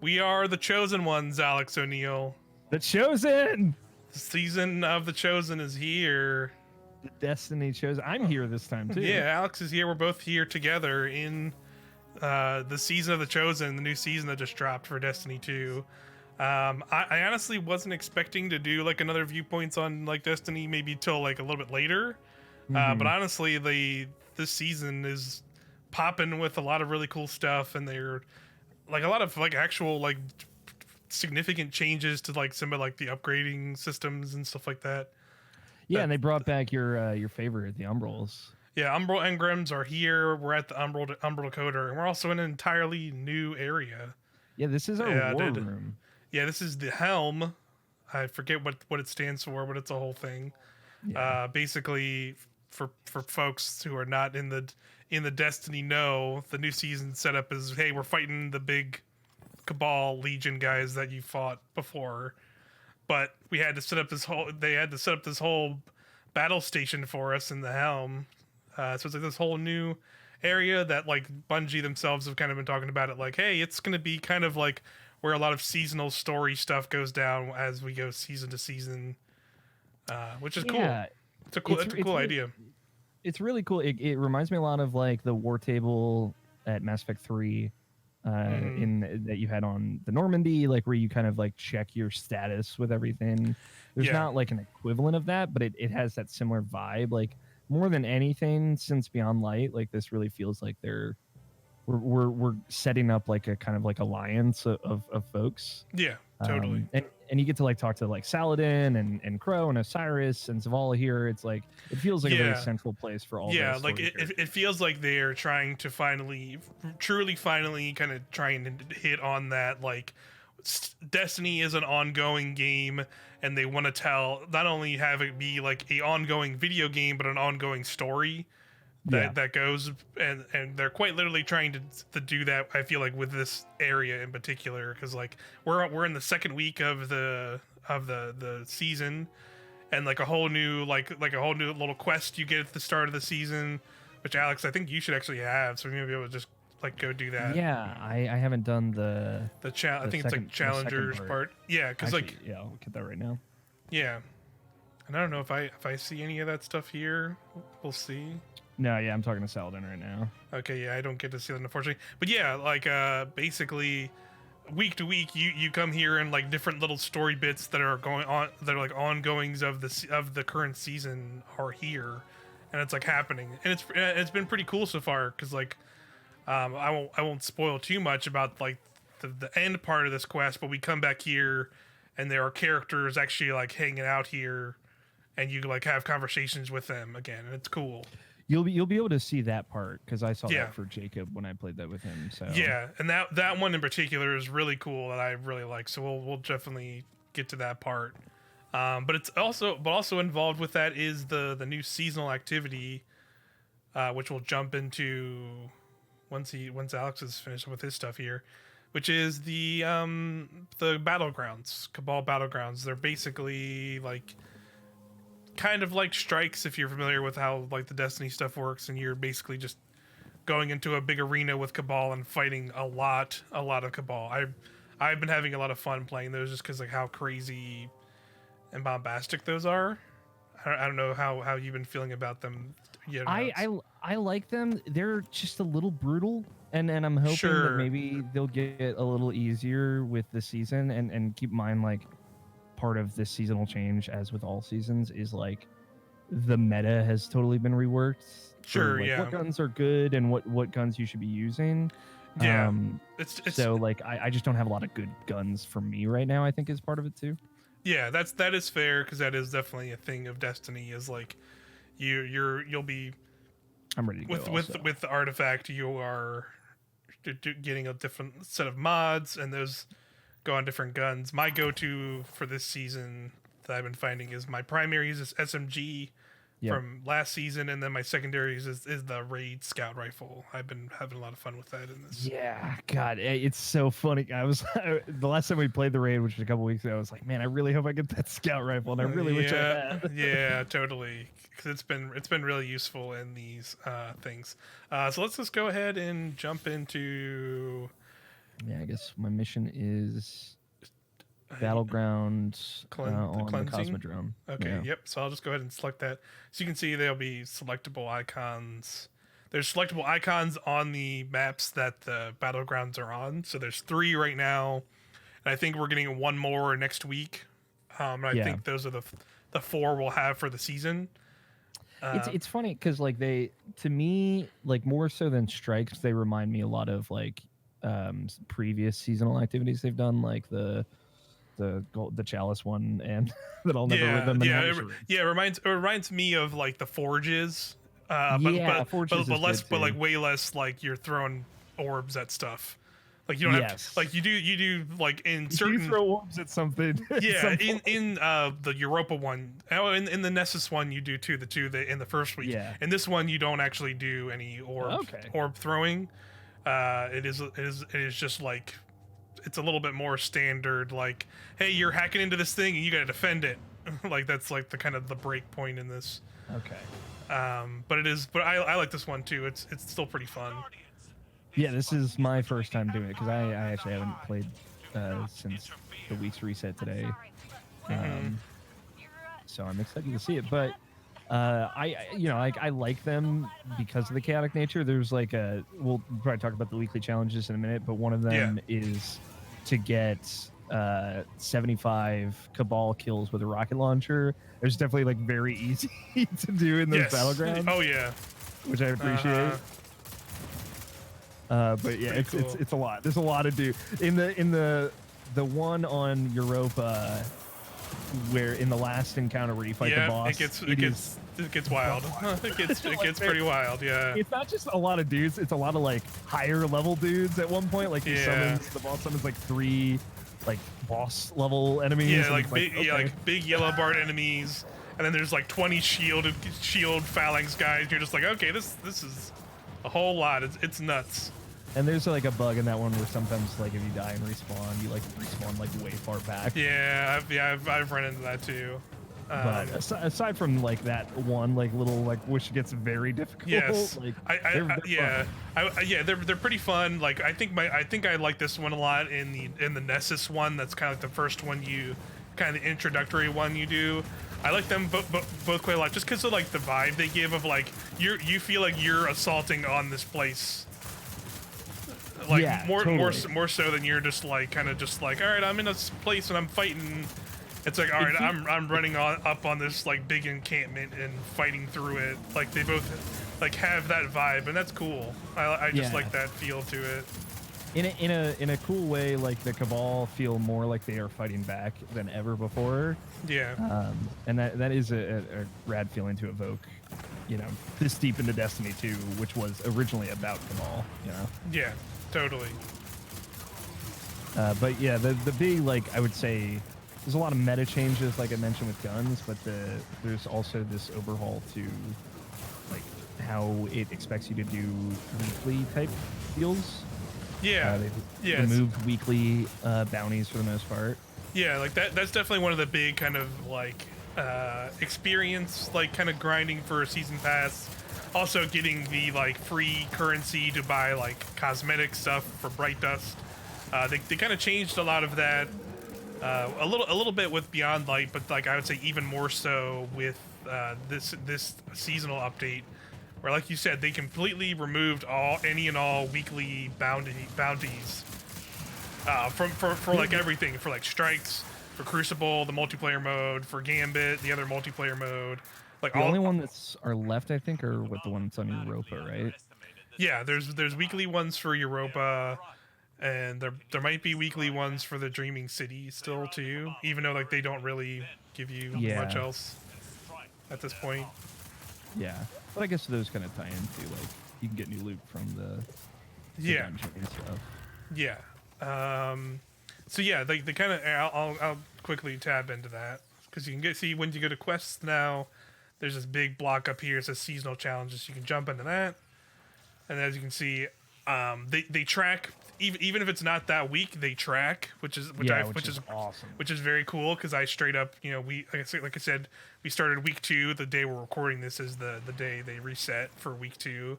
We are the chosen ones, Alex O'Neill. The Chosen! The season of the chosen is here. The Destiny Chosen. I'm here this time, too. Yeah, Alex is here. We're both here together in the season of the chosen, the new season that just dropped for Destiny 2. I honestly wasn't expecting to do like another viewpoints on like Destiny maybe till like a little bit later. But honestly, this season is popping with a lot of really cool stuff, and they're like a lot of like actual like significant changes to like some of like the upgrading systems and stuff like that. Yeah, and they brought back your favorite, the Umbrals. Yeah, Umbral Engrams are here. We're at the Umbral Decoder, and we're also in an entirely new area. Yeah, this is our war room. Yeah, this is the Helm. I forget what it stands for, but it's a whole thing. Yeah. Basically, for folks who are not in the Destiny know, the new season setup is, hey, we're fighting the big Cabal Legion guys that you fought before, but we had to set up this whole. They had to set up this whole battle station for us in the Helm. So it's like this whole new area that like Bungie themselves have kind of been talking about it. Like, hey, it's going to be kind of like where a lot of seasonal story stuff goes down as we go season to season, which is cool. It's a cool idea. It's really cool. It reminds me a lot of like the war table at Mass Effect 3 in that you had on the Normandy, like where you kind of like check your status with everything. There's not like an equivalent of that, but it has that similar vibe. Like more than anything since Beyond Light, like this really feels like we're setting up like a kind of like alliance of folks. Yeah, totally. And you get to like talk to like Saladin and Crow and Osiris and Zavala here. It's like it feels like a very central place for all. Yeah, like it feels like they're trying to truly finally kind of trying to hit on that. Like Destiny is an ongoing game, and they want to tell, not only have it be like a ongoing video game, but an ongoing story that goes, and they're quite literally trying to do that. I feel like with this area in particular, because like we're in the second week of the season, and like a whole new like a whole new little quest you get at the start of the season, which Alex, I think you should actually have, so we may be able to just like go do that. Yeah, I haven't done the I think it's like challengers part. Yeah, because like I'll get that right now. Yeah, and I don't know if I see any of that stuff here. We'll see. No, yeah, I'm talking to Saladin right now. Okay, yeah, I don't get to see that, unfortunately. But yeah, like basically week to week you come here, and like different little story bits that are going on, that are like ongoings of the current season are here, and it's like happening, and it's been pretty cool so far, because like I won't spoil too much about like the end part of this quest, but we come back here and there are characters actually like hanging out here, and you like have conversations with them again, and it's cool. You'll be able to see that part, because I saw that for Jacob when I played that with him. So yeah, and that one in particular is really cool, that I really like. So we'll definitely get to that part. But it's also involved with that is the new seasonal activity, which we'll jump into once Alex is finished with his stuff here, which is the battlegrounds, Cabal battlegrounds. They're basically like kind of like strikes, if you're familiar with how like the Destiny stuff works, and you're basically just going into a big arena with Cabal and fighting a lot of Cabal. I've been having a lot of fun playing those, just because like how crazy and bombastic those are. I don't know how you've been feeling about them. I like them. They're just a little brutal, and I'm hoping that maybe they'll get a little easier with the season. And keep in mind, like, part of this seasonal change, as with all seasons, is like the meta has totally been reworked. What guns are good and what guns you should be using. Yeah, it's so like I just don't have a lot of good guns for me right now, I think, is part of it too. Yeah, that is fair, because that is definitely a thing of Destiny, is like you'll be. I'm ready to go with the artifact. You are getting a different set of mods, and those go on different guns. My go-to for this season that I've been finding is, my primary is this SMG from last season, and then my secondaries is the Raid Scout Rifle. I've been having a lot of fun with that in this. Yeah, God, it's so funny. I was the last time we played the Raid, which was a couple weeks ago, I was like, man, I really hope I get that Scout Rifle, and I really wish I had. Yeah, totally, because it's been really useful in these things. So let's just go ahead and jump into Yeah, I guess my mission is battleground The on the cleansing. Cosmodrome. Okay, Yeah. yep. So I'll just go ahead and select that. So you can see there'll be selectable icons. There's selectable icons on the maps that the battlegrounds are on. So there's 3 right now, and I think we're getting 1 more next week. And I think those are the 4 we'll have for the season. It's funny because like to me, like more so than strikes, they remind me a lot of like previous seasonal activities they've done, like the chalice one, and that I'll never remember. It reminds me of like the forges, Forges is less, good but too. like way less. Like you're throwing orbs at stuff. Like you don't have to, like you do like in certain you throw orbs at something. Yeah, in the Europa one, in the Nessus one, you do too. In the first week. Yeah. In this one, you don't actually do any orb throwing. It is just like it's a little bit more standard. Like, hey, you're hacking into this thing and you gotta defend it. Like that's like the kind of the break point in this. Okay. But I like this one too. It's still pretty fun. Yeah, this is my first time doing it because I actually haven't played since the week's reset today. So I'm excited to see it. But I like them because of the chaotic nature. There's like we'll probably talk about the weekly challenges in a minute, but one of them is to get 75 Cabal kills with a rocket launcher. It's definitely like very easy to do in those battlegrounds. Oh yeah, which I appreciate. But yeah, it's a lot. There's a lot to do in the one on Europa, where in the last encounter where you fight the boss. it gets wild. it gets pretty wild. Yeah, it's not just a lot of dudes. It's a lot of like higher level dudes at one point. Like the boss summons like 3 like boss level enemies. Yeah, like big yellow barred enemies, and then there's like 20 shield phalanx guys. And you're just like, okay, this is a whole lot. It's nuts. And there's like a bug in that one where sometimes like if you die and respawn, you like respawn like way far back. Yeah, I've run into that too. But aside from like that one like little like which gets very difficult. Yes, like, they're pretty fun. Like I think I like this one a lot in the Nessus one. That's kind of like the first one kind of the introductory one you do. I like them both quite a lot just because of like the vibe they give of like you feel like you're assaulting on this place. Like more so than you're just like kind of just like, all right, I'm in a place and I'm fighting. It's like, all right, I'm running up on this like big encampment and fighting through it. Like they both like have that vibe, and that's cool. I just like that feel to it. In a cool way, like the Cabal feel more like they are fighting back than ever before. Yeah. And that is a rad feeling to evoke. You know, this deep into Destiny 2, which was originally about Cabal. You know. Yeah. Totally. But yeah, the big like I would say there's a lot of meta changes like I mentioned with guns, but there's also this overhaul to like how it expects you to do weekly type deals. Yeah. They've removed weekly bounties for the most part. Yeah, like that's definitely one of the big kind of like experience like kind of grinding for a season pass. Also getting the like free currency to buy like cosmetic stuff for Bright Dust. They kind of changed a lot of that a little bit with Beyond Light, but like I would say even more so with this seasonal update, where like you said they completely removed any and all weekly bounties for like everything, for like strikes, for Crucible, the multiplayer mode, for Gambit, the other multiplayer mode. Like the only one that's are left, I think, are with the ones on Europa, right? Yeah, there's weekly ones for Europa, and there might be weekly ones for the Dreaming City still too, even though like they don't really give you much else at this point. Yeah, but I guess those kind of tie into like you can get new loot from the dungeon and stuff. Yeah. So yeah, they kind of I'll quickly tab into that because you can see when you go to quests now. There's this big block up here. It says seasonal challenges. You can jump into that, and as you can see, they track even if it's not that week. They track, which is awesome. Which is very cool because I straight up, we like I said, we started week 2. The day we're recording this is the day they reset for week 2,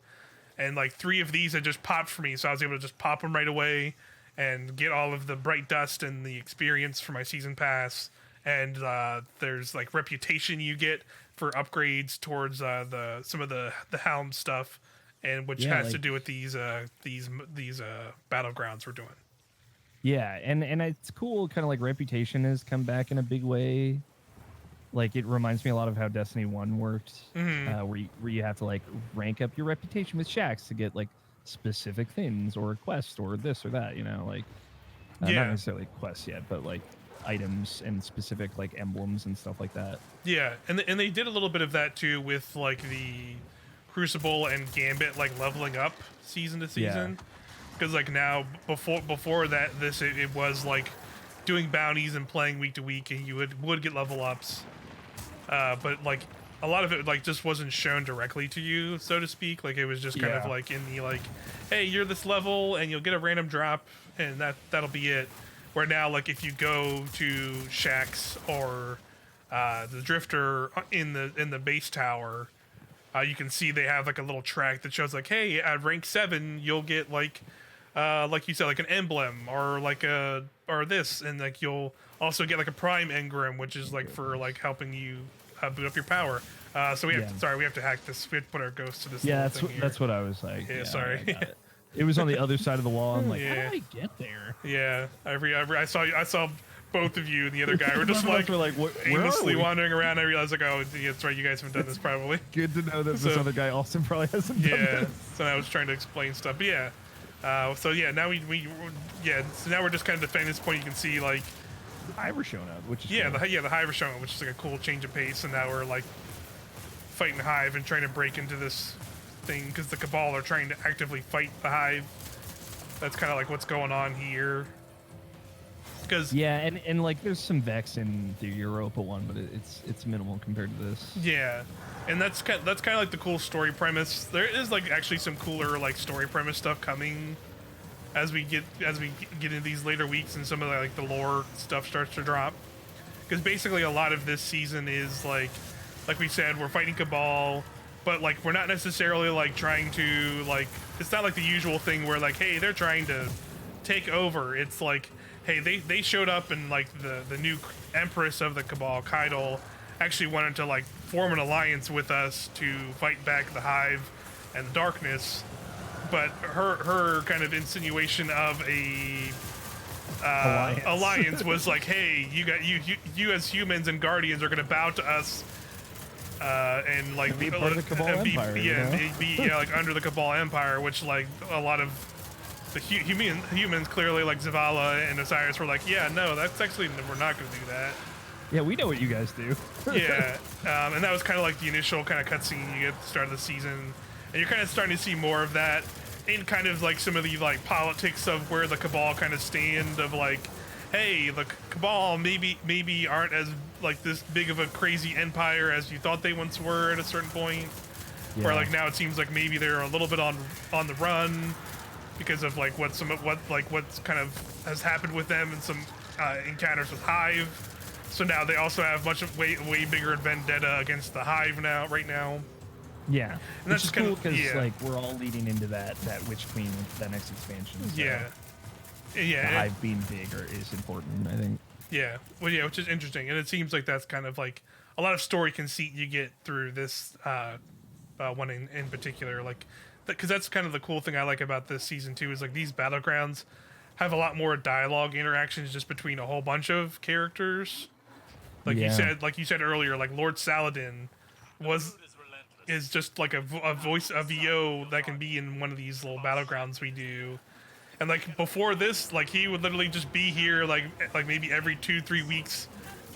and like 3 of these had just popped for me, so I was able to just pop them right away and get all of the bright dust and the experience for my season pass. And there's like reputation you get for upgrades towards some of the helm stuff, and which has to do with these battlegrounds we're doing. Yeah, and it's cool. Kind of like reputation has come back in a big way. Like it reminds me a lot of how Destiny 1 worked, where you have to like rank up your reputation with shacks to get like specific things or quests or this or that. You know, like not necessarily quests yet, but like items and specific like emblems and stuff like that. Yeah, and they did a little bit of that too with like the Crucible and Gambit like leveling up season to season. Because like now before that it was like doing bounties and playing week to week, and you would get level ups, but like a lot of it like just wasn't shown directly to you, so to speak. Like it was just kind of like in the like, hey, you're this level and you'll get a random drop, and that'll be it. Where now like if you go to Shacks or the Drifter in the base tower, you can see they have like a little track that shows like, hey, at rank 7 you'll get like you said, like an emblem or like or this, and like you'll also get like a prime engram, which is like for like helping you boot up your power. So we have to, we have to hack this. We have to put our ghost to this. Yeah, that's what I was like. Yeah, sorry. It was on the other side of the wall. I'm like, how do I get there? Yeah, I saw both of you and the other guy were just like, aimlessly wandering around. I realized like, oh, yeah, that's right, you guys haven't done this probably. Good to know that this other guy also probably hasn't done this. So I was trying to explain stuff, but yeah. So now so now we're just kind of defending this point. You can see like the Hive are showing up, which is the Hive are showing up, which is like a cool change of pace. And now we're like fighting the Hive and trying to break into this thing because the Cabal are trying to actively fight the Hive. That's kind of like what's going on here. Because and like there's some Vex in the Europa one, but it's minimal compared to this. Yeah. And that's kind of like the cool story premise. There is like actually some cooler like story premise stuff coming as we get into these later weeks, and some of the lore stuff starts to drop. Because basically a lot of this season is like we said, we're fighting Cabal, but like we're not necessarily like trying to like, it's not like the usual thing where like, hey, they're trying to take over. It's like, hey, they showed up, and like the new Empress of the Cabal, Kaidal, actually wanted to like form an alliance with us to fight back the Hive and the Darkness, but her kind of insinuation of a alliance was like, hey, you as humans and Guardians are going to bow to us and like be part of the Cabal Empire, be like under the Cabal Empire, which like a lot of the humans clearly like Zavala and Osiris were like, yeah, no, that's actually, we're not going to do that. Yeah, we know what you guys do. Yeah, and that was kind of like the initial kind of cutscene you get at the start of the season, and you're kind of starting to see more of that in kind of like some of the like politics of where the Cabal kind of stand, of like, hey, the Cabal maybe aren't as like this big of a crazy empire as you thought they once were at a certain point, where like now it seems like maybe they're a little bit on the run because of like what's kind of has happened with them and some encounters with Hive. So now they also have way bigger vendetta against the Hive right now. Yeah, and that's just cool because like we're all leading into that Witch Queen, that next expansion. So the Hive being bigger is important, I think. Yeah, well, yeah, which is interesting, and it seems like that's kind of like a lot of story conceit you get through this one in particular, like because that's kind of the cool thing I like about this season too, is like these battlegrounds have a lot more dialogue interactions just between a whole bunch of characters. Like you said earlier, like Lord Saladin is just like a voice, a VO that can be in one of these little battlegrounds we do. And like before this, like he would literally just be here like maybe every 2-3 weeks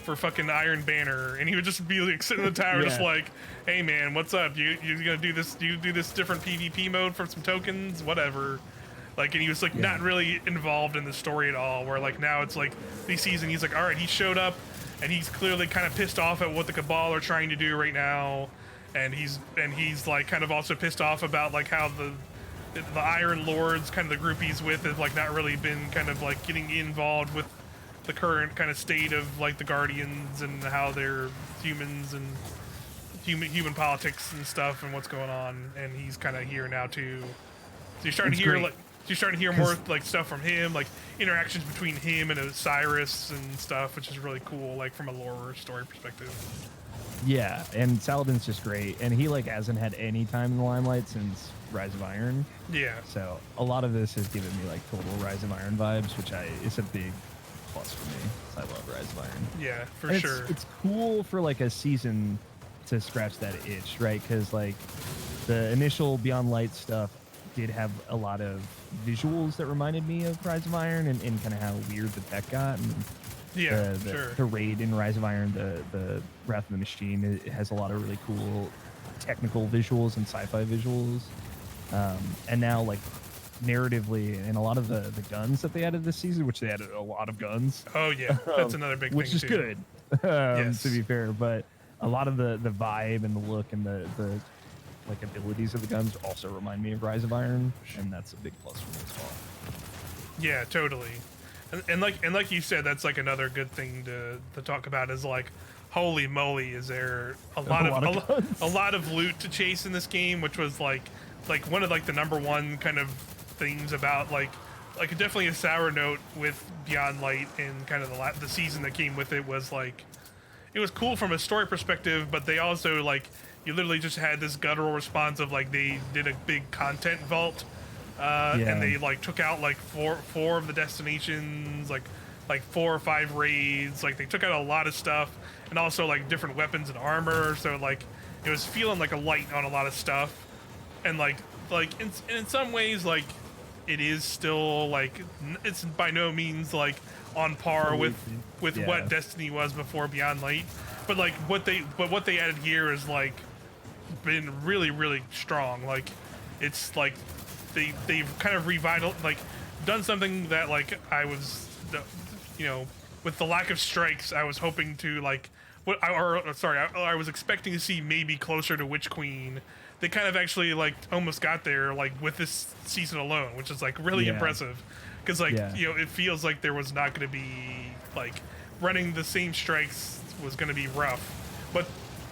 for fucking Iron Banner, and he would just be like sitting in the tower just like, hey man, what's up? You gonna do this? Do you do this different PvP mode for some tokens? Whatever. Like, and he was like not really involved in the story at all, where like now it's like this season he's like, all right, he showed up and he's clearly kind of pissed off at what the Cabal are trying to do right now, and he's like kind of also pissed off about like how the Iron Lords, kind of the group he's with, have like not really been kind of like getting involved with the current kind of state of like the Guardians and how they're humans and human politics and stuff and what's going on, and he's kind of here now too. So you're starting to hear like So you're starting to hear more like stuff from him, like interactions between him and Osiris and stuff, which is really cool, like from a lore story perspective. Yeah, and Saladin's just great, and he like hasn't had any time in the limelight since Rise of Iron. Yeah. So a lot of this has given me like total Rise of Iron vibes, which is a big plus for me. I love Rise of Iron. Yeah, for And sure. It's cool for like a season to scratch that itch, right? Because like the initial Beyond Light stuff did have a lot of visuals that reminded me of Rise of Iron and kind of how weird the tech got. And Yeah, the raid in Rise of Iron, the Wrath of the Machine, it has a lot of really cool technical visuals and sci-fi visuals. And now, like, narratively, and a lot of the guns that they added this season, which they added a lot of guns. Oh, yeah. That's another big which thing, is too. good, Yes. to be fair. But a lot of the vibe and the look and the like abilities of the guns also remind me of Rise of Iron, and that's a big plus for me as well. Yeah, totally. And like you said, that's like another good thing to talk about is like, holy moly, is there a lot of loot to chase in this game, which was like one of like the number one kind of things about like definitely a sour note with Beyond Light and kind of the season that came with it was like it was cool from a story perspective, but they also like you literally just had this guttural response of like they did a big content vault. And they like took out like four of the destinations, like 4 or 5 raids. Like they took out a lot of stuff, and also like different weapons and armor. So like it was feeling like a light on a lot of stuff, and like in some ways like it is still like it's by no means like on par with what Destiny was before Beyond Light. But like what they added here is like been really strong. Like it's like they've kind of done something that like I was, you know, with the lack of strikes, I was hoping to like I was expecting to see maybe closer to Witch Queen. They kind of actually like almost got there like with this season alone, which is like really impressive because like you know it feels like there was not going to be like running the same strikes was going to be rough, but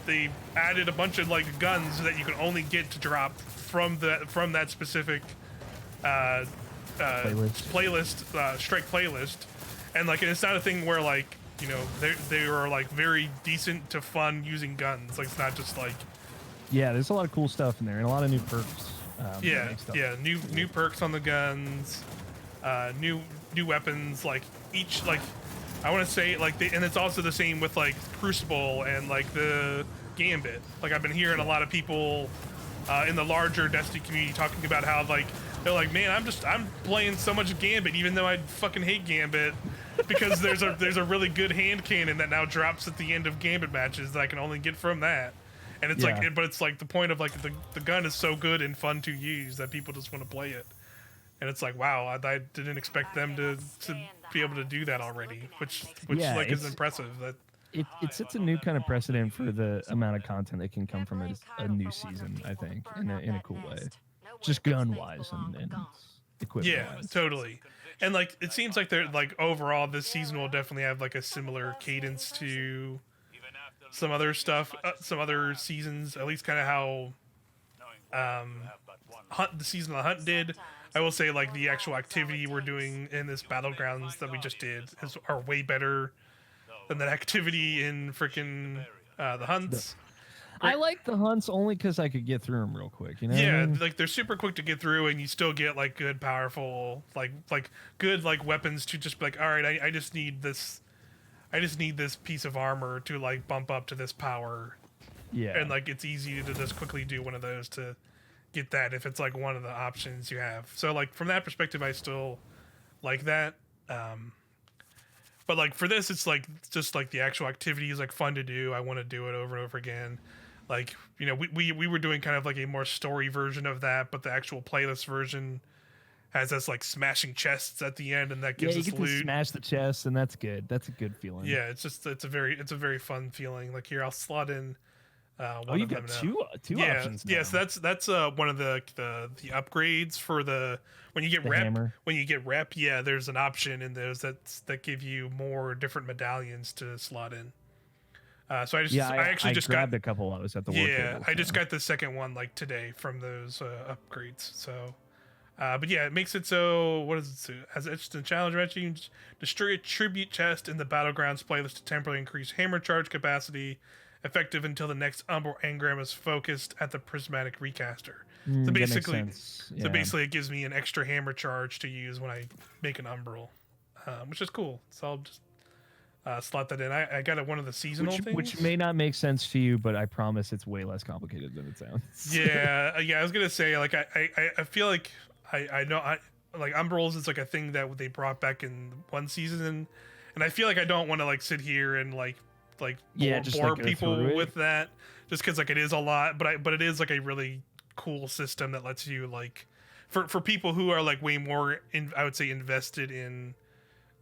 they added a bunch of like guns that you can only get to drop from that specific strike playlist, and like it's not a thing where like you know they are like very decent to fun using guns. Like it's not just like there's a lot of cool stuff in there and a lot of new perks. New perks on the guns, new weapons. Like each like I want to say like and it's also the same with like Crucible and like the Gambit. Like I've been hearing a lot of people in the larger Destiny community talking about how like they're like, man, I'm playing so much Gambit even though I fucking hate Gambit because there's a really good hand cannon that now drops at the end of Gambit matches that I can only get from that. And it's like but it's like the point of like the gun is so good and fun to use that people just want to play it. And it's like, wow, I didn't expect them to be able to do that already, which like is impressive. That it sets a new kind of precedent for the amount of content that can come from a new season, I think, in a cool way, just gun wise and equipment. Yeah, totally. And like it seems like they're like overall this season will definitely have like a similar cadence to some other stuff, some other seasons, at least kind of how the season of the Hunt did. I will say like the actual activity we're doing in this Battlegrounds that we just did are way better than that activity in freaking the Hunts. I like the Hunts only because I could get through them real quick, you know? Yeah, like they're super quick to get through, and you still get like good, powerful, like good like weapons to just be like, all right, I just need this piece of armor to like bump up to this power. Yeah, and like it's easy to just quickly do one of those to get that if it's like one of the options you have. So like from that perspective, I still like that. But like for this, it's like just like the actual activity is like fun to do. I want to do it over and over again. Like, you know, we were doing kind of like a more story version of that, but the actual playlist version has us like smashing chests at the end, and that gives us you get loot. To smash the chests, and that's good. That's a good feeling. Yeah, it's a very fun feeling. Like here, I'll slot in. You've got two options now. Yeah, so that's one of the upgrades for the when you get the rep. Hammer. When you get rep, yeah, there's an option in those that give you more different medallions to slot in. So I actually just grabbed a couple of those at the war table. I just got the second one like today from those upgrades. So But yeah, it makes it so. What is it? So, as it's the challenge event, you can destroy a tribute chest in the battlegrounds playlist to temporarily increase hammer charge capacity, effective until the next Umbral engram is focused at the prismatic recaster. So That makes basically, sense. Yeah. it gives me an extra hammer charge to use when I make an Umbral, which is cool. So I'll just slot that in. I got one of the seasonal things, which may not make sense to you, but I promise it's way less complicated than it sounds. yeah. I was gonna say like I feel like I know I like Umbrals is like a thing that they brought back in one season, and I feel like I don't want to like sit here and like bore like, people with that just because like it is a lot, but it is like a really cool system that lets you like for people who are like way more I would say invested in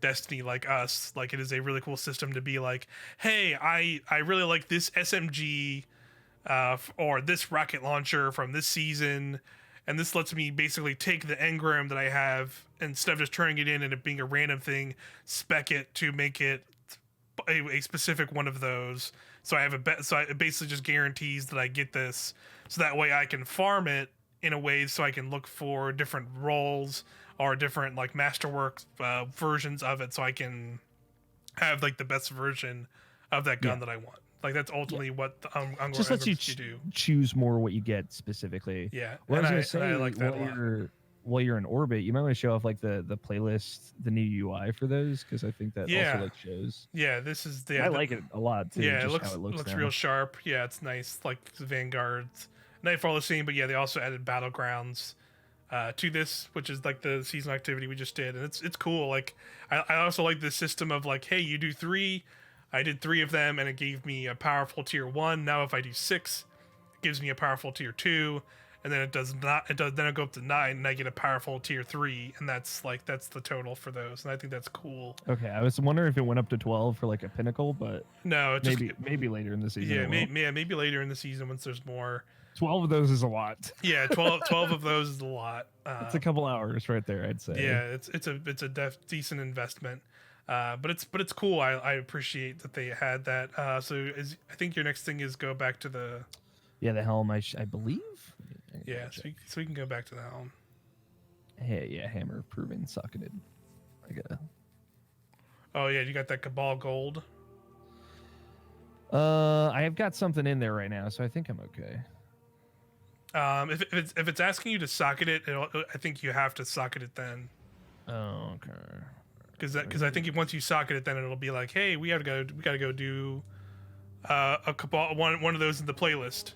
Destiny like us, like it is a really cool system to be like, hey, I really like this SMG or this rocket launcher from this season, and this lets me basically take the engram that I have, instead of just turning it in and it being a random thing, spec it to make it a specific one of those. So I have so it basically just guarantees that I get this, so that way I can farm it in a way so I can look for different roles or different like masterwork versions of it, so I can have like the best version of that gun that I want. Like that's ultimately what the just lets you do. Choose more what you get specifically. Yeah, Well, and I was gonna say, I like that a lot. While you're in orbit, you might want to show off like the playlist, the new UI for those, because I think that also like shows. Yeah, this is I like it a lot too. Yeah, just it looks real sharp. Yeah, it's nice. Like the Vanguard's Nightfall the same, but yeah, they also added Battlegrounds to this, which is like the seasonal activity we just did, and it's cool. Like I also like the system of like, hey, you do 3, I did 3 of them, and it gave me a powerful tier 1. Now if I do 6, it gives me a powerful tier 2, and then then I go up to 9, and I get a powerful tier 3, and that's the total for those, and I think that's cool. Okay, I was wondering if it went up to 12 for like a pinnacle, but no, maybe later in the season. Yeah, maybe later in the season once there's more. 12 of those is a lot. Yeah, 12 of those is a lot. It's a couple hours right there, I'd say. Yeah, it's a decent investment. But it's cool. I appreciate that they had that. So I think your next thing is go back to the helm. I believe. Yeah, so we can go back to the helm. Hey, yeah, hammer proven socketed. I gotta. Oh yeah, you got that Cabal Gold. I have got something in there right now, so I think I'm okay. If it's asking you to socket it, I think you have to socket it then. Oh, okay. Because I think once you socket it, then it'll be like, hey, we gotta go do a Cabal one of those in the playlist.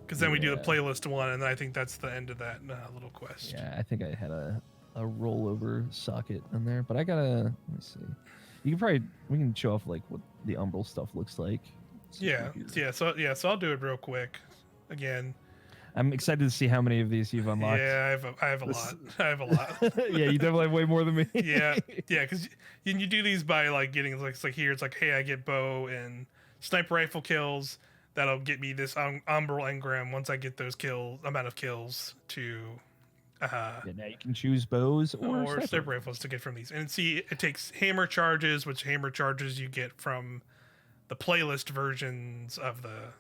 Because then we do the playlist one, and then I think that's the end of that little quest. Yeah, I think I had a rollover socket in there, but I gotta let me see. We can show off like what the Umbral stuff looks like. So I'll do it real quick. Again, I'm excited to see how many of these you've unlocked. Yeah, I have a lot. I have a lot. Yeah, you definitely have way more than me. yeah, because you do these by like getting like here. It's like, hey, I get bow and sniper rifle kills. That'll get me this Umbral engram once I get those amount of kills to. Now you can choose bows or sniper rifles to get from these, and see it takes hammer charges, which hammer charges you get from the playlist versions of the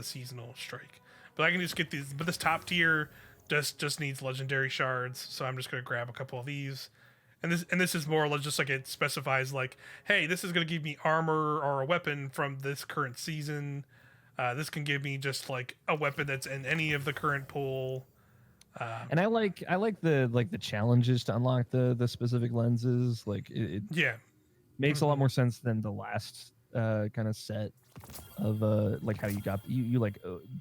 seasonal strike. But I can just get these. But this top tier just needs legendary shards, so I'm just gonna grab a couple of these. And this is more or less just like it specifies like, hey, this is gonna give me armor or a weapon from this current season. This can give me just like a weapon that's in any of the current pool. And I like the challenges to unlock the specific lenses. Like it makes a lot more sense than the last kind of set of like how you got you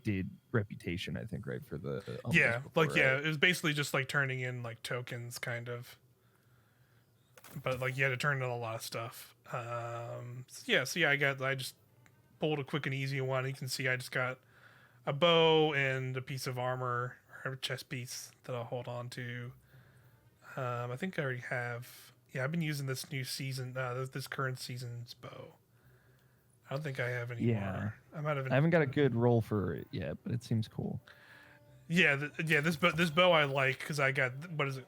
did reputation, I think, right, for the it was basically just like turning in like tokens kind of, but like you had to turn in a lot of stuff. I just pulled a quick and easy one. You can see I just got a bow and a piece of armor or a chest piece that I'll hold on to. I think I already have. Yeah, I've been using this new season, this current season's bow. I don't think I have any more. I haven't got a good roll for it yet, but it seems cool. Yeah, this bow I like because I got, what is it?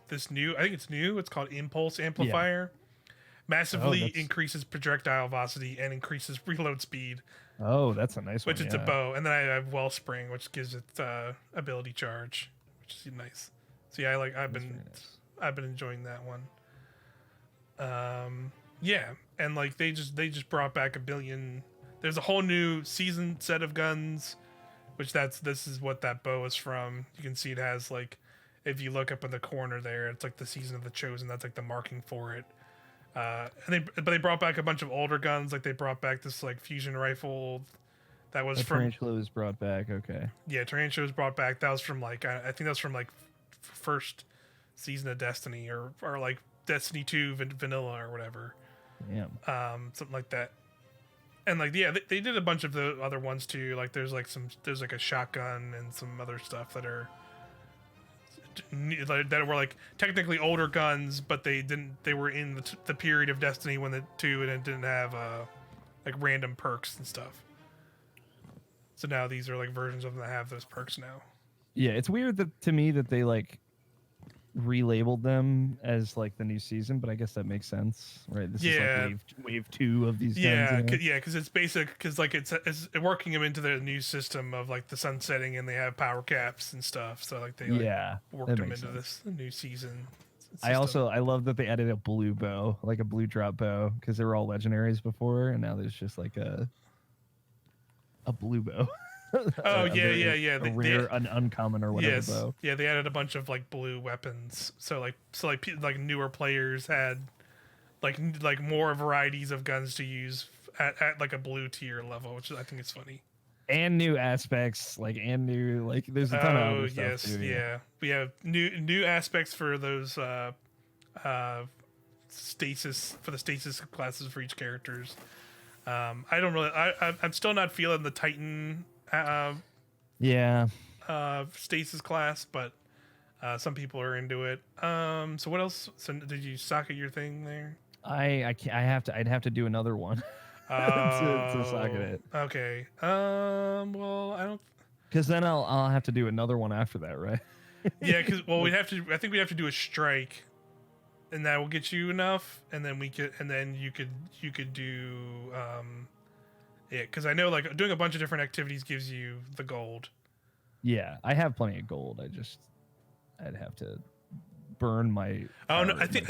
This new. I think it's new. It's called Impulse Amplifier. Yeah. Massively increases projectile velocity and increases reload speed. Oh, that's a nice one. Which it's a bow, and then I have Wellspring, which gives it ability charge, which is nice. So yeah, I've That's been very nice. I've been enjoying that one. Yeah, and like they just brought back a billion. There's a whole new season set of guns, which this is what that bow is from. You can see it has like, if you look up in the corner there, it's like the season of the chosen. That's like the marking for it. But they brought back a bunch of older guns. Like they brought back this like fusion rifle that was from Tarantula was brought back. Okay. yeah, Tarantula was brought back. That was from like I think that was from like first season of Destiny or like Destiny 2 vanilla or whatever. Yeah. Something like that. And like yeah, they did a bunch of the other ones too. Like there's like a shotgun and some other stuff that were like technically older guns, but they were in the period of Destiny when the 2 and it didn't have like random perks and stuff. So now these are like versions of them that have those perks now. Yeah, it's weird to me that they like relabeled them as like the new season, but I guess that makes sense, right? This is like wave 2 of these guns. Yeah, because it's basic, because like it's working them into the new system of like the sun setting, and they have power caps and stuff. So like they worked them into this new season. System. I love that they added a blue bow, like a blue drop bow, because they were all legendaries before, and now there's just like a blue bow. A rare, an uncommon or whatever bow. Yeah, they added a bunch of like blue weapons. So like newer players had like more varieties of guns to use at like a blue tier level, which I think is funny. And new aspects, and there's a ton of other stuff too. Yeah. We have new aspects for those stasis classes for each characters. I'm still not feeling the Titan stasis class, but some people are into it. So what else? So did you socket your thing there? I'd have to do another one to socket it. Okay. Well, I don't. Because then I'll have to do another one after that, right? Yeah. Because I think we have to do a strike, and that will get you enough, and then you could do because I know like doing a bunch of different activities gives you the gold. Yeah, I have plenty of gold. I'd have to burn my. Oh no, I think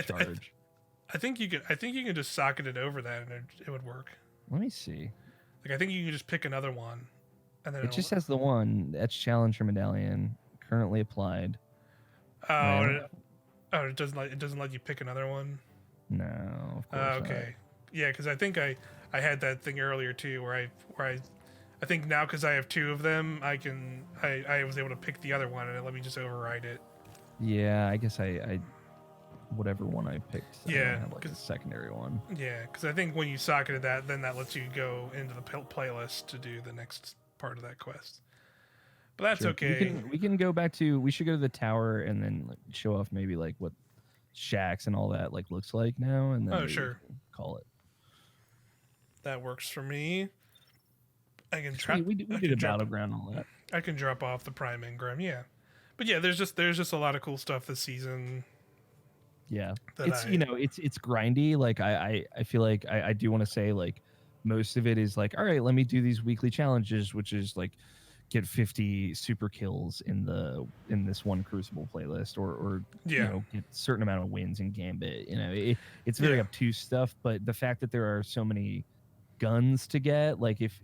you can just socket it over that, and it would work. Let me see. Like I think you can just pick another one, and then it just has the one. That's Challenger medallion currently applied. It doesn't let you pick another one. No. Of course okay. Not. Yeah, because I think I had that thing earlier too, where I think now because I have 2 of them, I was able to pick the other one, and it let me just override it. Yeah, I guess I whatever one I picked. Yeah, I have like a secondary one. Yeah, because I think when you socketed that, then that lets you go into the playlist to do the next part of that quest. But that's sure. okay. We can go back to. We should go to the tower and then show off maybe like what shacks and all that like looks like now, and then sure, call it. That works for me. I can we did a battleground and all that. I can drop off the Prime Engram, yeah. But yeah, there's just a lot of cool stuff this season. Yeah, it's it's grindy. Like I feel like I do want to say like most of it is like, all right, let me do these weekly challenges, which is like get 50 super kills in this one Crucible playlist, or get a certain amount of wins in Gambit. It's very obtuse stuff, but the fact that there are so many guns to get, like if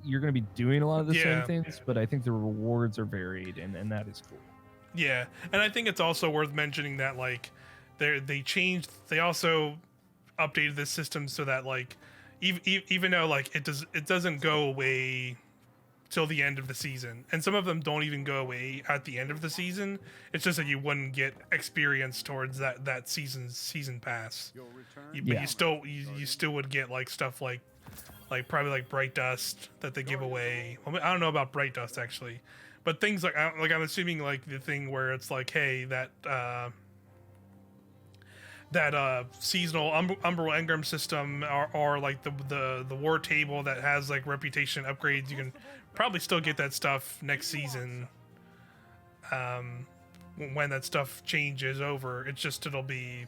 you're going to be doing a lot of the same things, but I think the rewards are varied, and that is cool. Yeah, and I think it's also worth mentioning that like they also updated this system so that like even though like it doesn't go away till the end of the season, and some of them don't even go away at the end of the season. It's just that you wouldn't get experience towards that season pass. You still would get like stuff like probably like Bright Dust that they give away. I don't know about Bright Dust actually, but things like I'm assuming like the thing where it's like, hey, that seasonal Umbral Engram system, or like the war table that has like reputation upgrades, you can probably still get that stuff next season. When that stuff changes over, it'll be.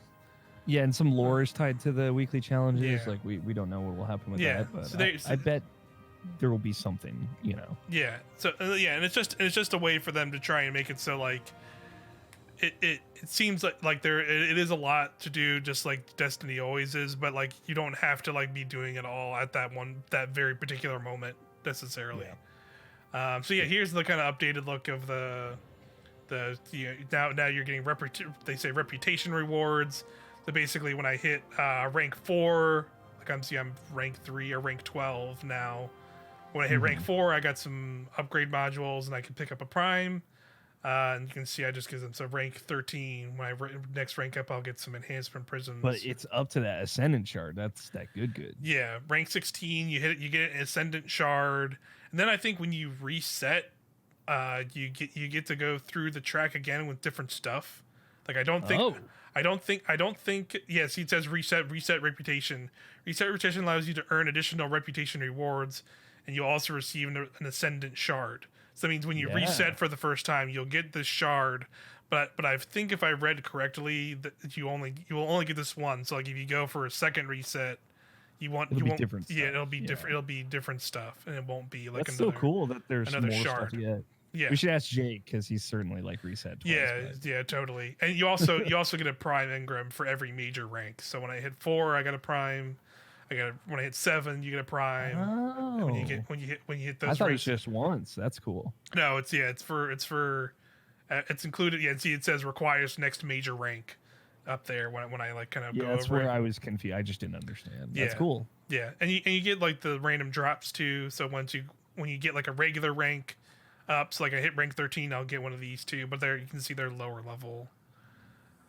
Yeah, and some lore is tied to the weekly challenges. Yeah. Like we don't know what will happen with that, but I bet there will be something, Yeah. So and it's just a way for them to try and make it so like it seems like there it is a lot to do, just like Destiny always is, but like you don't have to like be doing it all at that very particular moment necessarily. So yeah, here's the kind of updated look of now you're getting they say reputation rewards. So basically, when I hit rank 4, like I'm rank 3 or rank 12 now. When I hit rank 4, I got some upgrade modules, and I can pick up a prime. And you can see I just give them some rank 13. When I next rank up, I'll get some enhancement prisms. But it's up to that ascendant shard. That's that good. Yeah, rank 16, you hit it, you get an ascendant shard, and then I think when you reset, you get to go through the track again with different stuff. Like I don't think. Yes, it says reset reputation. Reset reputation allows you to earn additional reputation rewards, and you also receive an ascendant shard. So that means when you reset for the first time, you'll get this shard. But I think if I read correctly, that you will only get this one. So like if you go for a second reset, it'll be different. Yeah, it'll be different. It'll be different stuff, and it won't be like That's so cool that there's another more shard. Stuff to get. Yeah, we should ask Jake because he's certainly like reset. Twice, yeah, totally. And you also get a prime engram for every major rank. So when I hit 4, I got a prime. When I hit 7, you get a prime. Oh, when you hit those. I thought it was just once. That's cool. No, it's included. Yeah, see, it says requires next major rank up there when I like kind of go over. That's where I was confused. I just didn't understand. That's cool. Yeah, and you get like the random drops too. So when you get like a regular rank up, so like I hit rank 13, I'll get one of these too. But there you can see they're lower level,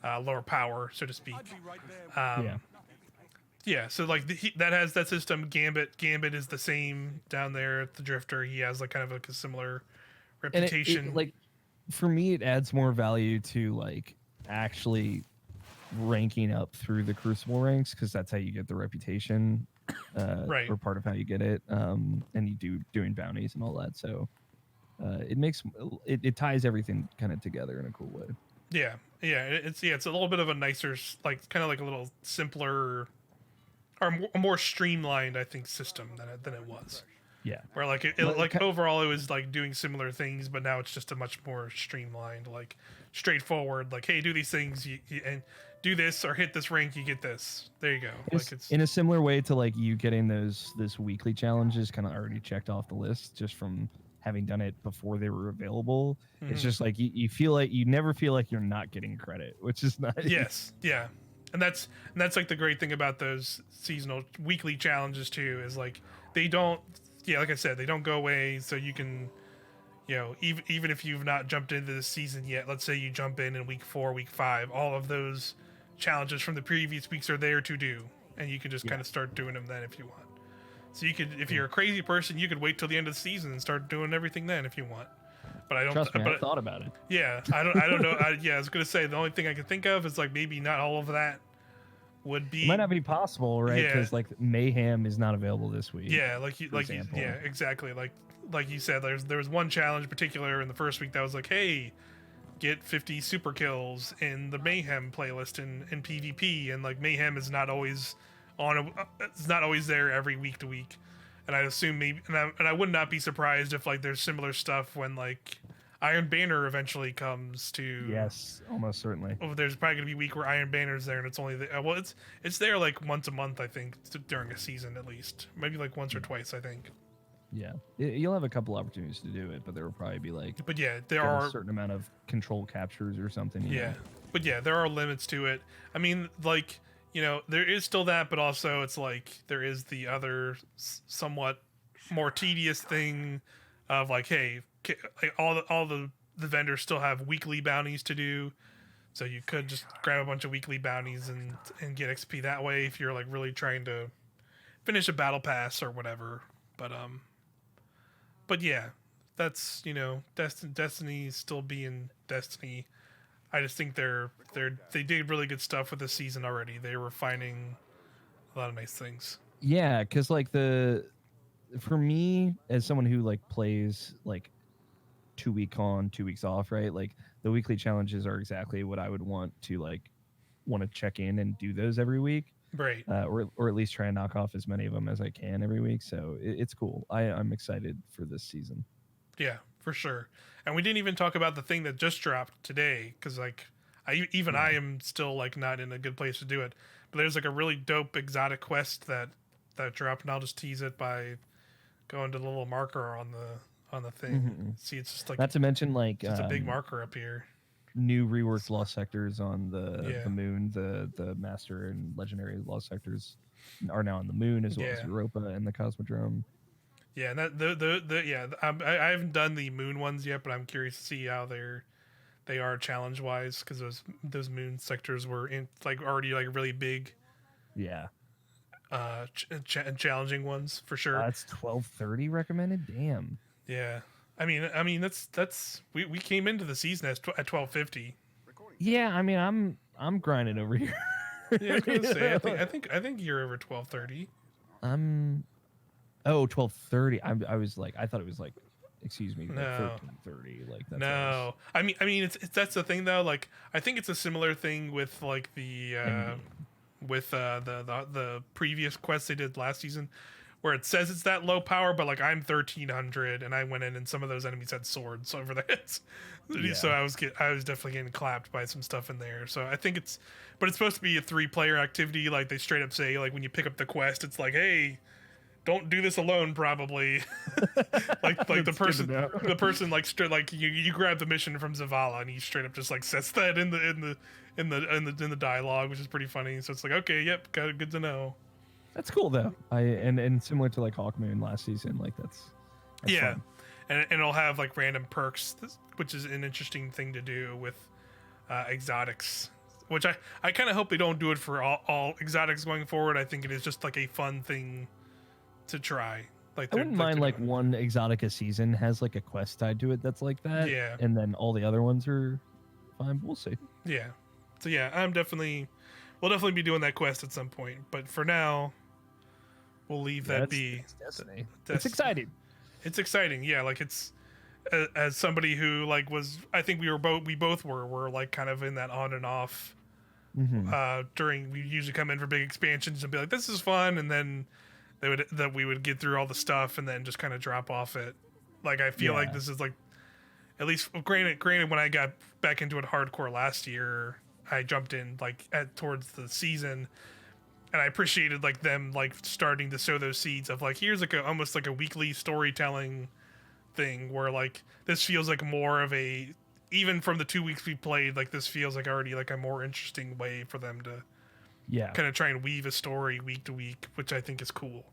lower power, so to speak. Yeah, so like that has that system. Gambit is the same down there at the Drifter. He has like kind of like a similar reputation. And like for me, it adds more value to like actually ranking up through the Crucible ranks because that's how you get the reputation, right? Or part of how you get it. And you doing bounties and all that. So it ties everything kind of together in a cool way. Yeah, it's a little bit of a nicer, like kind of like a little simpler. Or a more streamlined, I think, system than it was. Yeah. Where like overall it was like doing similar things, but now it's just a much more streamlined, like straightforward. Like, hey, do these things and do this or hit this rank, you get this. There you go. It's in a similar way to like you getting this weekly challenges, kind of already checked off the list just from having done it before they were available. Mm-hmm. It's just like you feel like you never feel like you're not getting credit, which is nice. Yes. Yeah. And that's like the great thing about those seasonal weekly challenges too, is like they don't, like I said, they don't go away. So you can, even if you've not jumped into the season yet, let's say you jump in week 4, week 5, all of those challenges from the previous weeks are there to do, and you can just kind of start doing them then if you want. So you could, if you're a crazy person, you could wait till the end of the season and start doing everything then if you want. But I don't. Trust me, I thought about it. Yeah, I don't know. I was gonna say the only thing I could think of is like maybe not all of that would be. It might not be possible, right? Because like Mayhem is not available this week. Yeah, exactly. Like you said, there was one challenge in particular in the first week that was like, hey, get 50 super kills in the Mayhem playlist in PvP, and like Mayhem is not always it's not always there every week to week. And I'd assume maybe, and I would not be surprised if like there's similar stuff when like Iron Banner eventually comes to. Yes, almost certainly. Oh, there's probably gonna be a week where Iron Banner's there, and it's only it's there like once a month, I think, during a season at least, maybe like once or twice, I think. Yeah, you'll have a couple opportunities to do it, but there will probably be like. But yeah, there are a certain amount of control captures or something. Yeah, but yeah, there are limits to it. I mean, like. There is still that, but also it's like there is the other somewhat more tedious thing of like, hey, like all the vendors still have weekly bounties to do, so you could just grab a bunch of weekly bounties and get XP that way if you're like really trying to finish a battle pass or whatever. But yeah, that's Destiny still being Destiny. I just think they did really good stuff with this season already. They were finding a lot of nice things. Yeah, because like for me as someone who like plays like 2 week on, 2 weeks off, right? Like the weekly challenges are exactly what I would want to check in and do those every week, right? Or at least try and knock off as many of them as I can every week. So it's cool. I'm excited for this season. Yeah, for sure. And we didn't even talk about the thing that just dropped today, because like I am still like not in a good place to do it. But there's like a really dope exotic quest that dropped, and I'll just tease it by going to the little marker on the thing. Mhm. See, it's just like Not to mention like just a big marker up here. new reworked lost sectors on Yeah. the moon. The master and legendary lost sectors are now on the moon as well as Yeah. Europa and the Cosmodrome. Yeah, and that the yeah, I haven't done the moon ones yet, but I'm curious to see how they are challenge wise, because those moon sectors were in like already like really big, Yeah, challenging ones for sure. that's 12:30 recommended. Damn. Yeah, I mean that's we came into the season at 12:50. Yeah, I mean I'm grinding over here. Yeah, I was gonna say I think you're over 12:30. I'm 12:30. I was like I thought it was like excuse me, like No. 13:30. Like that's No, I mean it's that's the thing though. Like I think it's a similar thing with like the the previous quests they did last season, where it says it's that low power, but like I'm 1300, and I went in and some of those enemies had swords over their heads, Yeah. so I was definitely getting clapped by some stuff in there. So I think but it's supposed to be a 3-player activity. Like they straight up say, like when you pick up the quest, it's like, hey, don't do this alone, probably. like the That's person good to know. the person like straight like you grab the mission from Zavala, and he straight up just like says that in the dialogue, which is pretty funny. So it's like, okay, yep, good to know. That's cool though. And similar to like Hawkmoon last season, like that's Yeah, fun. and it'll have like random perks, which is an interesting thing to do with exotics. Which I kind of hope they don't do it for all exotics going forward. I think it is just like a fun thing to try. Like I wouldn't mind they're like doing. one Exotica season has like a quest tied to it that's like that. Yeah. And then all the other ones are fine. But we'll see. Yeah. So yeah, we'll definitely be doing that quest at some point. But for now, we'll leave that be. It's Destiny. Des- It's exciting. It's exciting. Yeah, like it's as somebody who like was, I think we both were like kind of in that on and off. Mhm. We usually come in for big expansions and be like, this is fun, and then we would get through all the stuff and then just kind of drop off it. Like I feel like Yeah. this is like, at least granted when I got back into it hardcore last year, I jumped in like towards the season, and I appreciated like them like starting to sow those seeds of like, here's like almost like a weekly storytelling thing, where like this feels like more of a, even from the 2 weeks we played, like this feels like already like a more interesting way for them to Yeah. kind of try and weave a story week to week, which I think is cool.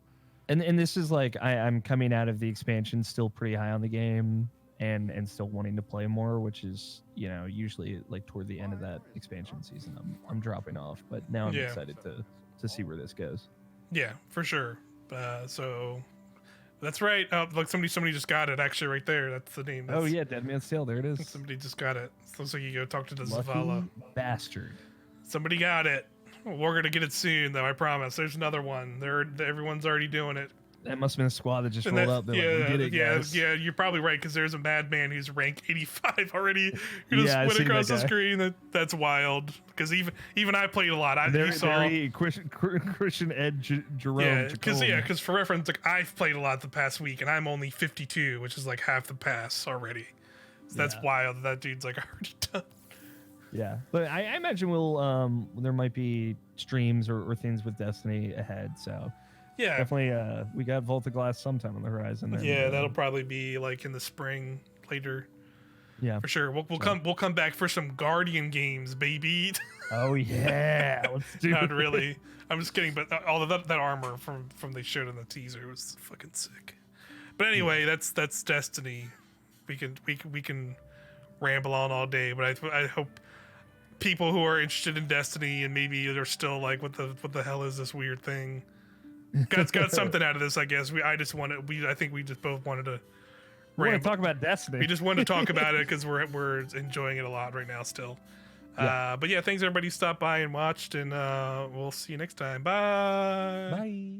And this is like I'm coming out of the expansion still pretty high on the game and still wanting to play more, which is, you know, usually like toward the end of that expansion season I'm dropping off. But now I'm Yeah. excited to see where this goes. Yeah, for sure. So that's right. Like somebody just got it actually right there. That's the name. Oh yeah, Dead Man's Tale, there it is. Somebody just got it. So looks like you go talk to the Lucky Zavala. bastard. Somebody got it. We're gonna get it soon, though. I promise. There's another one. Everyone's already doing it. That must have been a squad that just And rolled that- up. They're yeah, like, we did it, yeah, guys. yeah. You're probably right, because there's a madman who's rank 85 already who just Yeah, I went seen across that the guy. screen. That's wild. Because even I played a lot. Very, you saw. very Christian Ed Jerome. Yeah, Jacome. because for reference, like I've played a lot the past week, and I'm only 52, which is like half the pass already. So that's Yeah. wild. That dude's like already done. Yeah, but I imagine there might be streams or things with Destiny ahead. So Yeah, definitely, we got Vault of Glass sometime on the horizon. And, yeah, that'll probably be like in the spring later yeah. for sure. We'll come back for some Guardian games, baby. Oh yeah, let's do Not it. really. I'm just kidding, but all of that armor from they showed in the teaser was fucking sick. But anyway, that's Destiny. We can ramble on all day, but I hope people who are interested in Destiny and maybe they're still like, what the hell is this weird thing? Got something out of this, I guess. I think we just both wanted to We're gonna ramble. talk about Destiny. We just wanted to talk about it because we're enjoying it a lot right now still. Yeah. But yeah, thanks everybody who stopped by and watched, and we'll see you next time. Bye. Bye.